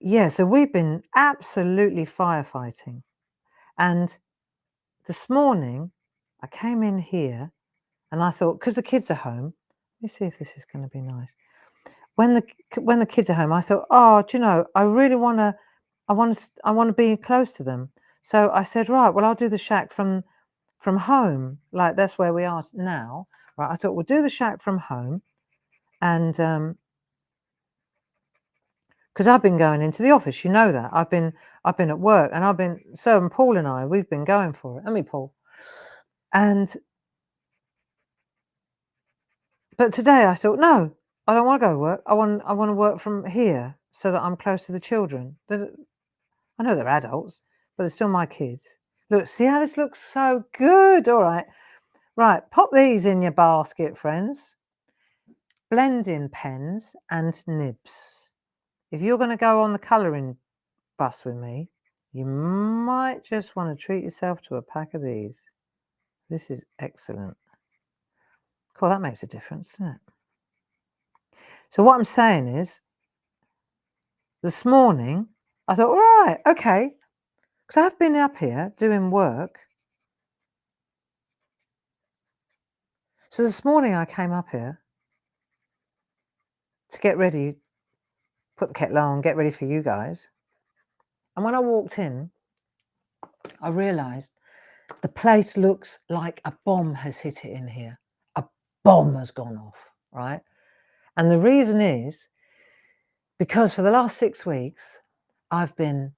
Yeah, so we've been absolutely firefighting. And this morning, I came in here and I thought, because the kids are home, let me see if this is going to be nice. When the kids are home, I thought, oh, do you know, I really want to be close to them. So I said, right, well, I'll do the SHAC from home. Like, that's where we are now. Right, I thought we'll do the SHAC from home. And because I've been going into the office, you know that. I've been at work, and Paul and I, we've been going for it. Haven't we, Paul? But today I thought, no, I don't want to go to work. I want to work from here so that I'm close to the children. I know they're adults, but they're still my kids. Look, see how this looks so good. All right. Right, pop these in your basket, friends. Blending pens and nibs. If you're going to go on the colouring bus with me, you might just want to treat yourself to a pack of these. This is excellent. Cool, that makes a difference, doesn't it? So what I'm saying is, this morning, I thought, all right, okay, because I've been up here doing work. So this morning I came up here to get ready, put the kettle on, get ready for you guys. And when I walked in, I realised the place looks like a bomb has hit it in here. A bomb has gone off, right? And the reason is because for the last 6 weeks, I've been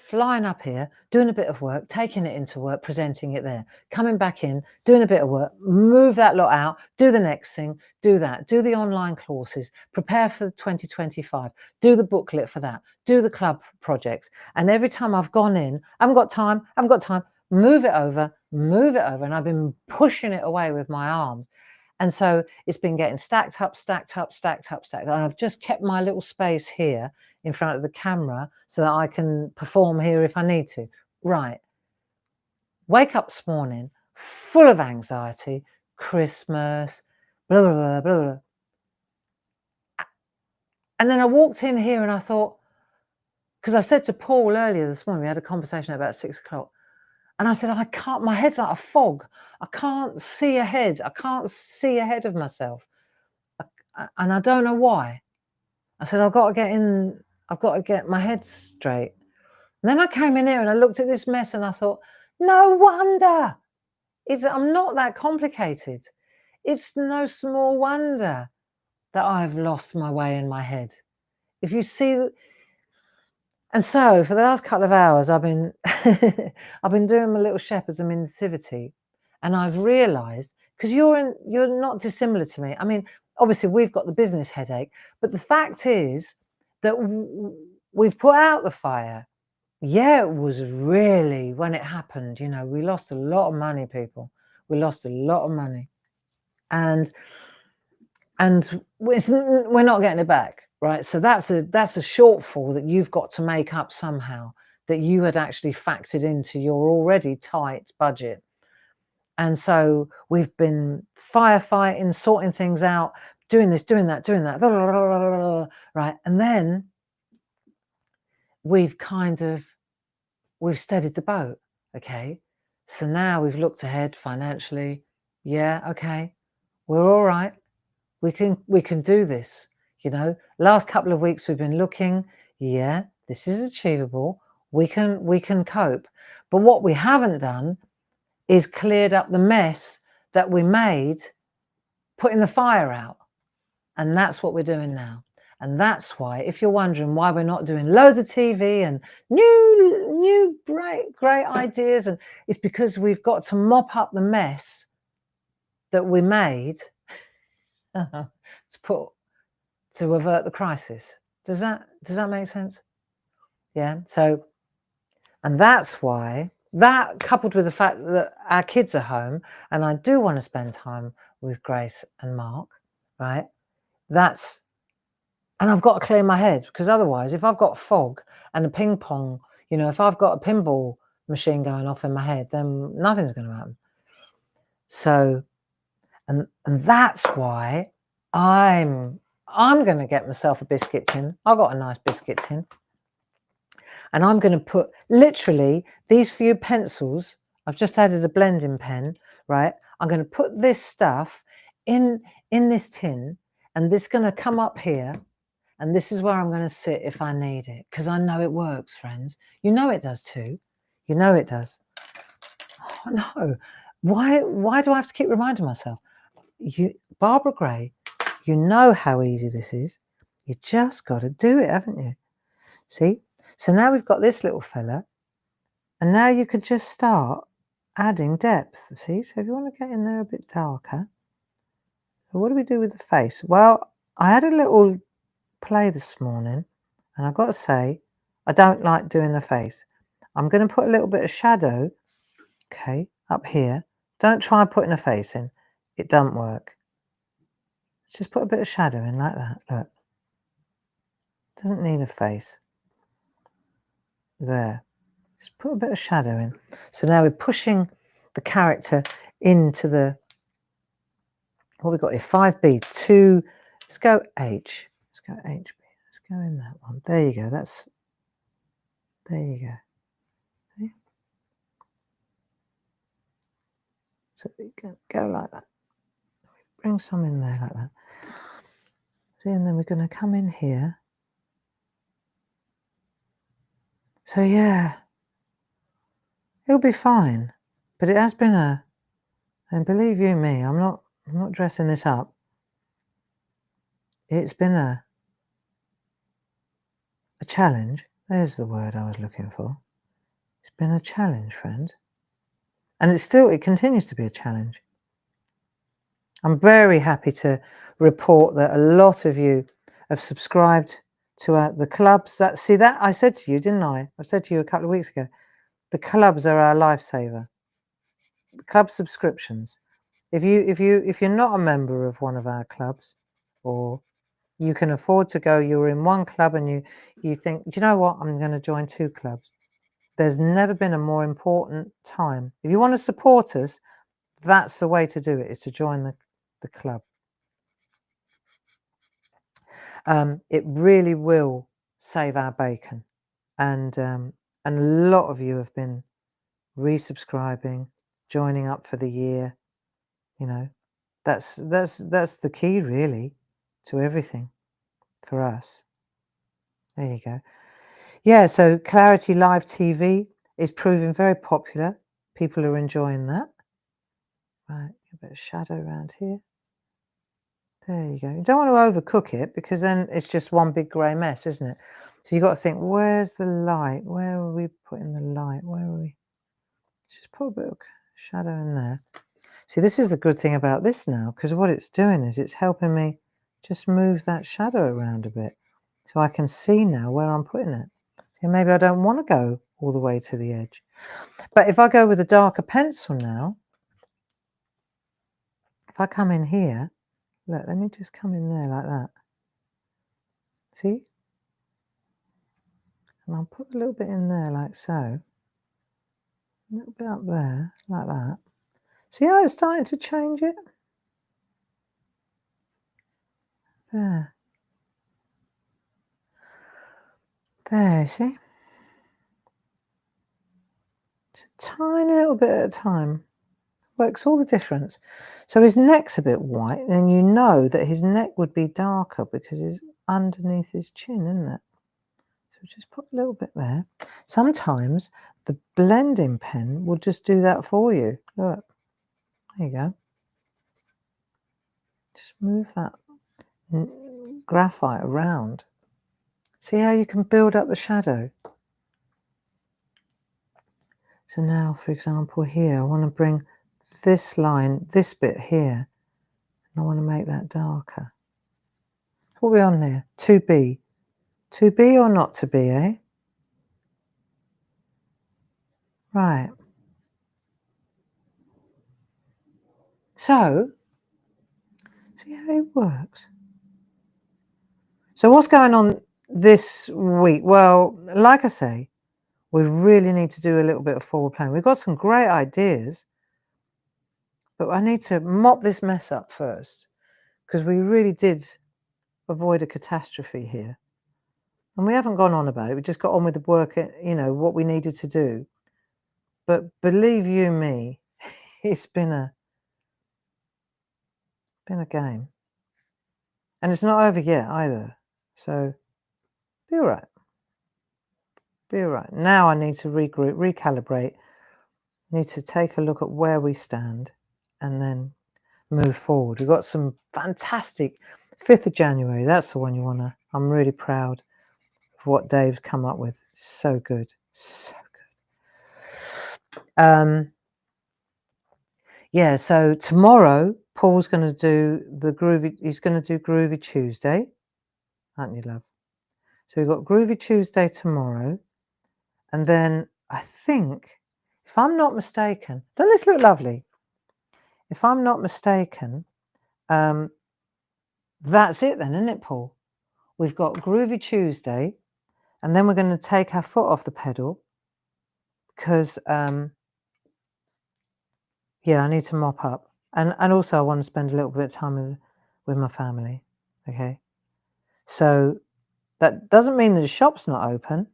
flying up here, doing a bit of work, taking it into work, presenting it there, coming back in, doing a bit of work, move that lot out, do the next thing, do that, do the online courses, prepare for 2025, do the booklet for that, do the club projects. And every time I've gone in, I haven't got time, move it over, and I've been pushing it away with my arms. And so it's been getting stacked up. And I've just kept my little space here in front of the camera so that I can perform here if I need to. Right. Wake up this morning, full of anxiety, Christmas, blah, blah, blah, blah, blah. And then I walked in here and I thought, because I said to Paul earlier this morning, we had a conversation at about 6 o'clock. And I said, I can't, my head's like a fog. I can't see ahead. I can't see ahead of myself. And I don't know why. I said, I've got to get my head straight. And then I came in here and I looked at this mess and I thought, no wonder. I'm not that complicated. It's no small wonder that I've lost my way in my head. If you see that. And so for the last couple of hours, I've been doing my little shepherds and nativity, and I've realised, because you're not dissimilar to me. I mean, obviously we've got the business headache, but the fact is that we've put out the fire. Yeah, it was really, when it happened, you know, we lost a lot of money, people. We lost a lot of money, and we're not getting it back. Right, so that's a shortfall that you've got to make up somehow. that you had actually factored into your already tight budget. And so we've been firefighting, sorting things out, doing this, doing that, right? And then we've steadied the boat, okay? So now we've looked ahead financially. Yeah, okay, we're all right. We can do this. You know, last couple of weeks we've been looking. Yeah, this is achievable. We can cope. But what we haven't done is cleared up the mess that we made putting the fire out. And that's what we're doing now. And that's why, if you're wondering why we're not doing loads of TV and new great ideas, and it's because we've got to mop up the mess that we made to avert the crisis. Does that make sense? Yeah. So, and that's why, that coupled with the fact that our kids are home and I do want to spend time with Grace and Mark, right? And I've got to clear my head, because otherwise, if I've got fog and a ping pong, you know, if I've got a pinball machine going off in my head, then nothing's going to happen. So, and that's why I'm going to get myself a biscuit tin. I've got a nice biscuit tin. And I'm going to put literally these few pencils. I've just added a blending pen, right? I'm going to put this stuff in this tin, and this is going to come up here. And this is where I'm going to sit if I need it, because I know it works, friends. You know it does too. You know it does. Oh, no. Why do I have to keep reminding myself? Barbara Gray, you know how easy this is. You just got to do it, haven't you? See? So now we've got this little fella, and now you could just start adding depth. See? So if you want to get in there a bit darker. So what do we do with the face? Well, I had a little play this morning, and I've got to say, I don't like doing the face. I'm going to put a little bit of shadow, okay, up here. Don't try putting a face in. It doesn't work. Let's just put a bit of shadow in like that. Look. Doesn't need a face. There. Just put a bit of shadow in. So now we're pushing the character into the, what we've got here, 5B, 2, let's go H. Let's go HB. Let's go in that one. There you go. There you go. See? So you can go like that. Bring some in there like that. See, and then we're going to come in here. So yeah, it'll be fine. But it has been and believe you me, I'm not dressing this up. It's been a challenge. There's the word I was looking for. It's been a challenge, friends. And it continues to be a challenge. I'm very happy to report that a lot of you have subscribed to the clubs. That I said to you, didn't I? I said to you a couple of weeks ago, the clubs are our lifesaver. The club subscriptions. If you're not a member of one of our clubs, or you can afford to go, you're in one club and you think, do you know what? I'm going to join 2 clubs. There's never been a more important time. If you want to support us, that's the way to do it, is to join the club. It really will save our bacon. And a lot of you have been resubscribing, joining up for the year. You know, that's the key really to everything for us. There you go. Yeah, so Clarity Live TV is proving very popular. People are enjoying that. Right, a bit of shadow around here. There you go. You don't want to overcook it, because then it's just one big grey mess, isn't it? So you've got to think, where's the light? Where are we putting the light? Where are we? Let's just put a bit of shadow in there. See, this is the good thing about this now, because what it's doing is it's helping me just move that shadow around a bit, so I can see now where I'm putting it. So maybe I don't want to go all the way to the edge. But if I go with a darker pencil now, if I come in here, look, let me just come in there like that. See? And I'll put a little bit in there like so. A little bit up there, like that. See how it's starting to change it? There. There, see? It's a tiny little bit at a time. Works all the difference. So his neck's a bit white, and you know that his neck would be darker because it's underneath his chin, isn't it? So just put a little bit there. Sometimes the blending pen will just do that for you. Look, there you go. Just move that graphite around. See how you can build up the shadow? So now, for example, here, I want to bring this line, this bit here, and I want to make that darker. What are we on there? 2B. To be or not to be, eh? Right. So, see how it works? So what's going on this week? Well, like I say, we really need to do a little bit of forward planning. We've got some great ideas, but I need to mop this mess up first because we really did avoid a catastrophe here. And we haven't gone on about it. We just got on with the work, you know, what we needed to do. But believe you me, it's been a game. And it's not over yet either. So be all right. Be all right. Now I need to regroup, recalibrate, need to take a look at where we stand and then move forward. We've got some fantastic 5th of January. That's the one you want to. I'm really proud of what Dave's come up with. So good. So good. Yeah, so tomorrow Paul's going to do the groovy. He's going to do Groovy Tuesday, aren't you, love? So we've got Groovy Tuesday tomorrow, and then I think, if I'm not mistaken, doesn't this look lovely? If I'm not mistaken, that's it then, isn't it, Paul? We've got Groovy Tuesday, and then we're going to take our foot off the pedal because, yeah, I need to mop up, and also I want to spend a little bit of time with my family. Okay, so that doesn't mean that the shop's not open.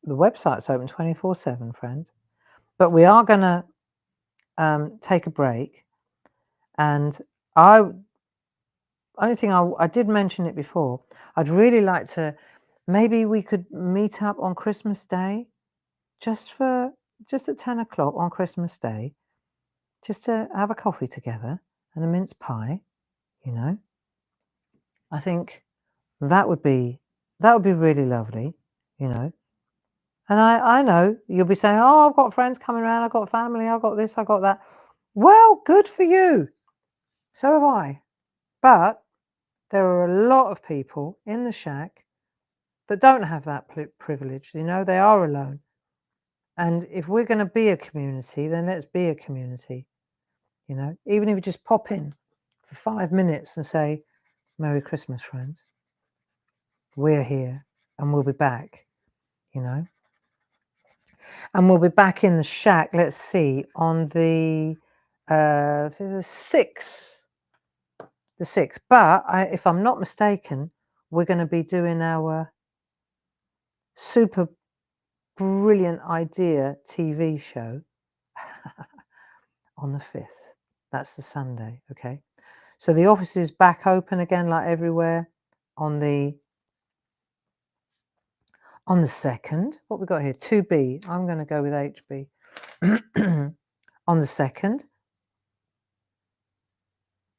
The website's open 24/7, friends. But we are going to take a break, and only thing I did mention it before. I'd really like to. Maybe we could meet up on Christmas Day, just at 10 o'clock on Christmas Day, just to have a coffee together and a mince pie. You know, I think that would be really lovely. You know, and I know you'll be saying, "Oh, I've got friends coming around. I've got family. I've got this. I've got that." Well, good for you. So have I. But there are a lot of people in the shack that don't have that privilege. You know, they are alone. And if we're going to be a community, then let's be a community. You know, even if you just pop in for 5 minutes and say, "Merry Christmas, friends. We're here and we'll be back," you know. And we'll be back in the shack, let's see, on the 6th. The 6th. But if I'm not mistaken, we're going to be doing our super brilliant idea TV show on the 5th. That's the Sunday, okay? So the office is back open again like everywhere on the 2nd. What we got here? 2B. I'm going to go with HB. On the 2nd.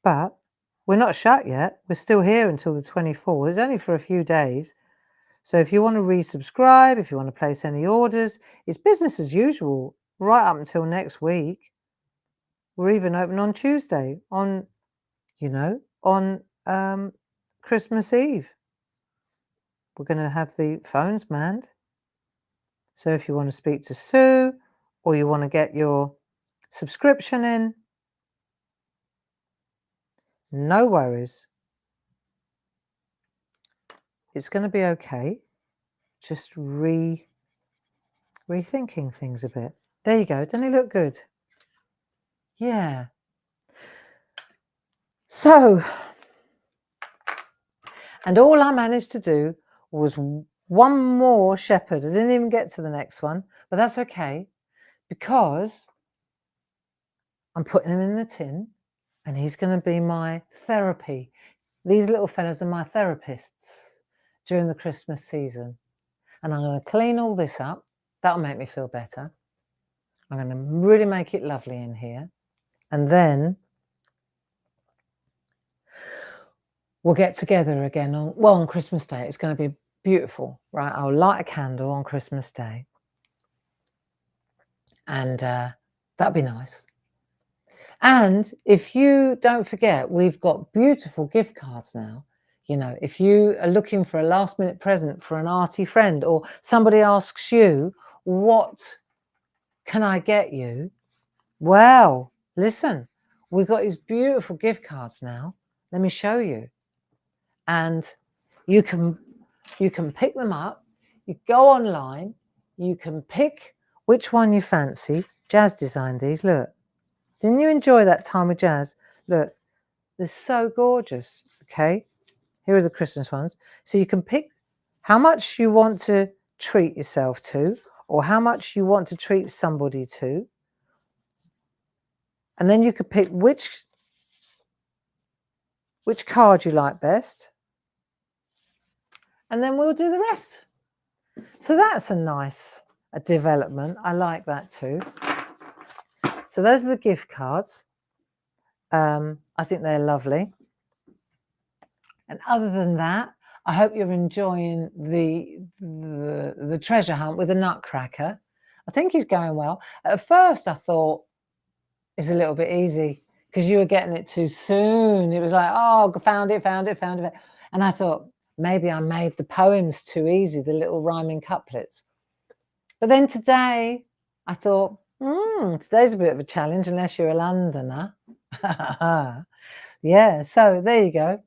But we're not shut yet. We're still here until the 24th. It's only for a few days. So if you want to resubscribe, if you want to place any orders, it's business as usual right up until next week. We're even open on Tuesday, on Christmas Eve. We're going to have the phones manned. So if you want to speak to Sue or you want to get your subscription in, no worries. It's going to be okay. Just reset rethinking things a bit. There you go. Doesn't he look good? Yeah. So, and all I managed to do was one more shepherd. I didn't even get to the next one, but that's okay because I'm putting him in the tin and he's going to be my therapy. These little fellas are my therapists during the Christmas season. And I'm going to clean all this up. That'll make me feel better. I'm going to really make it lovely in here. And then we'll get together again on Christmas Day. It's going to be beautiful, right? I'll light a candle on Christmas Day. And that'd be nice. And if you don't forget, we've got beautiful gift cards now. You know, if you are looking for a last minute present for an arty friend, or somebody asks you, what can I get you? Well, listen, we've got these beautiful gift cards now. Let me show you. And you can pick them up. You go online. You can pick which one you fancy. Jazz designed these. Look. Didn't you enjoy that time with Jazz? Look, they're so gorgeous. Okay. Here are the Christmas ones. So you can pick how much you want to treat yourself to, or how much you want to treat somebody to. And then you could pick which card you like best. And then we'll do the rest. So that's a nice development. I like that too. So those are the gift cards. I think they're lovely. And other than that, I hope you're enjoying the treasure hunt with the Nutcracker. I think he's going well. At first, I thought it's a little bit easy because you were getting it too soon. It was like, oh, found it. And I thought, maybe I made the poems too easy, the little rhyming couplets. But then today, I thought, today's a bit of a challenge unless you're a Londoner. Yeah, so there you go.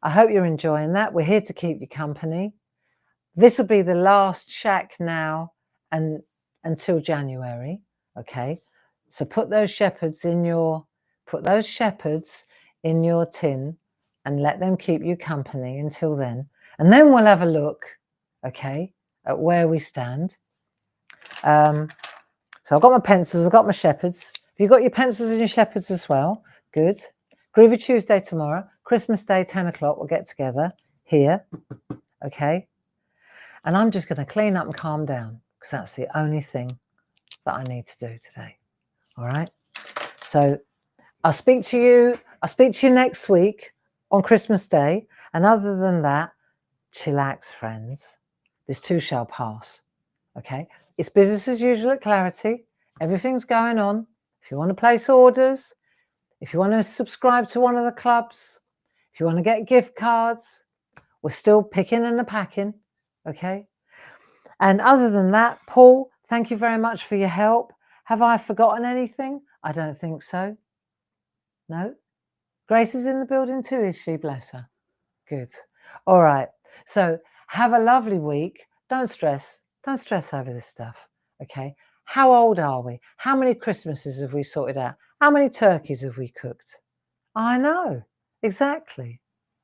I hope you're enjoying that. We're here to keep you company. This will be the last SHAC now and until January. Okay, so put those shepherds in your tin and let them keep you company until then. And then we'll have a look, okay, at where we stand. So I've got my pencils, I've got my shepherds. Have you got your pencils and your shepherds as well? Good. Groovy Tuesday tomorrow, Christmas Day, 10 o'clock, we'll get together here, okay? And I'm just going to clean up and calm down because that's the only thing that I need to do today, all right? So I'll speak to you next week on Christmas Day. And other than that, chillax, friends. This too shall pass, okay? It's business as usual at Clarity. Everything's going on. If you want to place orders, if you want to subscribe to one of the clubs, if you want to get gift cards, we're still picking and packing, okay? And other than that, Paul, thank you very much for your help. Have I forgotten anything? I don't think so. No? Grace is in the building too, is she? Bless her. Good. All right. So have a lovely week. Don't stress. Don't stress over this stuff, okay? How old are we? How many Christmases have we sorted out? How many turkeys have we cooked? I know, exactly.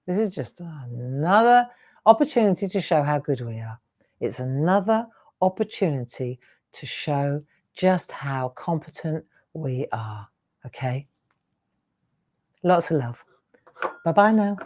This is just another opportunity to show how good we are. It's another opportunity to show just how competent we are, okay? Lots of love. Bye-bye now.